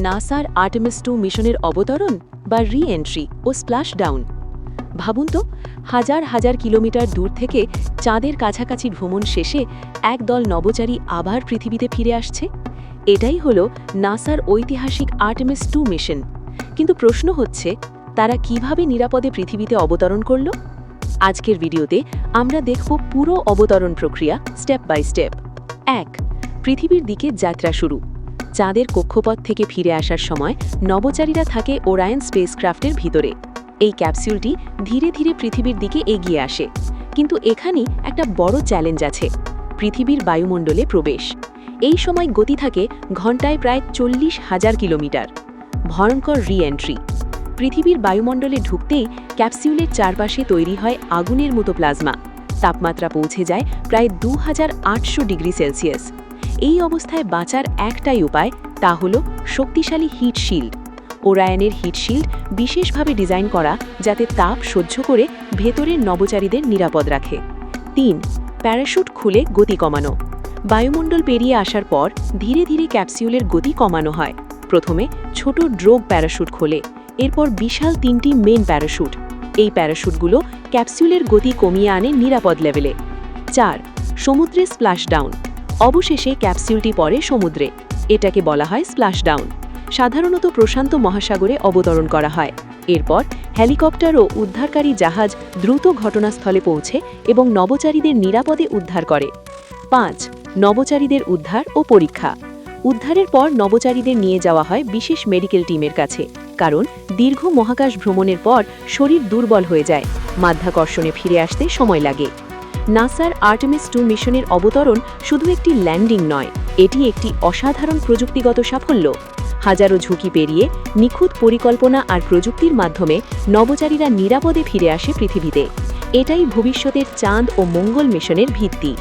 নাসার আর্টেমিস 2 মিশনের অবতরণ বা রি-এন্ট্রি ও স্প্ল্যাশ ডাউন। ভাবুন তো, হাজার হাজার কিলোমিটার দূর থেকে চাঁদের কাছাকাছি ভ্রমণ শেষে একদল নভোচারী আবার পৃথিবীতে ফিরে আসছে। এটাই হলো নাসার ঐতিহাসিক আর্টেমিস 2 মিশন। কিন্তু প্রশ্ন হচ্ছে, তারা কিভাবে নিরাপদে পৃথিবীতে অবতরণ করল? আজকের ভিডিওতে আমরা দেখব পুরো অবতরণ প্রক্রিয়া স্টেপ বাই স্টেপ। 1. পৃথিবীর দিকে যাত্রা শুরু। চাঁদের কক্ষপথ থেকে ফিরে আসার সময় নভোচারীরা থাকে ওরায়ন স্পেসক্রাফটের ভিতরে। এই ক্যাপসুলটি ধীরে ধীরে পৃথিবীর দিকে এগিয়ে আসে, কিন্তু এখানেই একটা বড় চ্যালেঞ্জ আছে: পৃথিবীর বায়ুমণ্ডলে প্রবেশ। এই সময় গতি থাকে ঘন্টায় প্রায় 40,000 কিলোমিটার। ভয়ঙ্কর রি-এন্ট্রি। পৃথিবীর বায়ুমণ্ডলে ঢুকতেই ক্যাপসিউলের চারপাশে তৈরি হয় আগুনের মতো প্লাজমা। তাপমাত্রা পৌঁছে যায় প্রায় 2800 ডিগ্রি সেলসিয়াস। এই অবস্থায় বাঁচার একটাই উপায়, তা হলো শক্তিশালী হিট শিল্ড। ওরায়নের হিট শিল্ড বিশেষভাবে ডিজাইন করা যাতে তাপ সহ্য করে ভেতরের নভোচারীদের নিরাপদ রাখে। 3. প্যারাশুট খুলে গতি কমানো। বায়ুমণ্ডল পেরিয়ে আসার পর ধীরে ধীরে ক্যাপসিউলের গতি কমানো হয়। প্রথমে ছোট ড্রোগ প্যারাশুট খোলে, এরপর বিশাল 3টি মেন প্যারাশুট। এই প্যারাশুটগুলো ক্যাপসিউলের গতি কমিয়ে আনে নিরাপদ লেভেলে। 4. সমুদ্রে স্প্ল্যাশ ডাউন। অবশেষে ক্যাপসিউলটি পড়ে সমুদ্রে। এটাকে বলা হয় স্প্ল্যাশ ডাউন। সাধারণত প্রশান্ত মহাসাগরে অবতরণ করা হয়। এরপর হেলিকপ্টার ও উদ্ধারকারী জাহাজ দ্রুত ঘটনাস্থলে পৌঁছে এবং নভোচারীদের নিরাপদে উদ্ধার করে। 5. নভোচারীদের উদ্ধার ও পরীক্ষা। উদ্ধারের পর নভোচারীদের নিয়ে যাওয়া হয় বিশেষ মেডিকেল টিমের কাছে, কারণ দীর্ঘ মহাকাশ ভ্রমণের পর শরীর দুর্বল হয়ে যায়, মাধ্যাকর্ষণে ফিরে আসতে সময় লাগে। নাসার আর্টেমিস 2 মিশনের অবতরণ শুধু একটি ল্যান্ডিং নয়, এটি একটি অসাধারণ প্রযুক্তিগত সাফল্য। হাজারো ঝুঁকি পেরিয়ে নিখুঁত পরিকল্পনা আর প্রযুক্তির মাধ্যমে নভোচারীরা নিরাপদে ফিরে আসে পৃথিবীতে। এটাই ভবিষ্যতের চাঁদ ও মঙ্গল মিশনের ভিত্তি।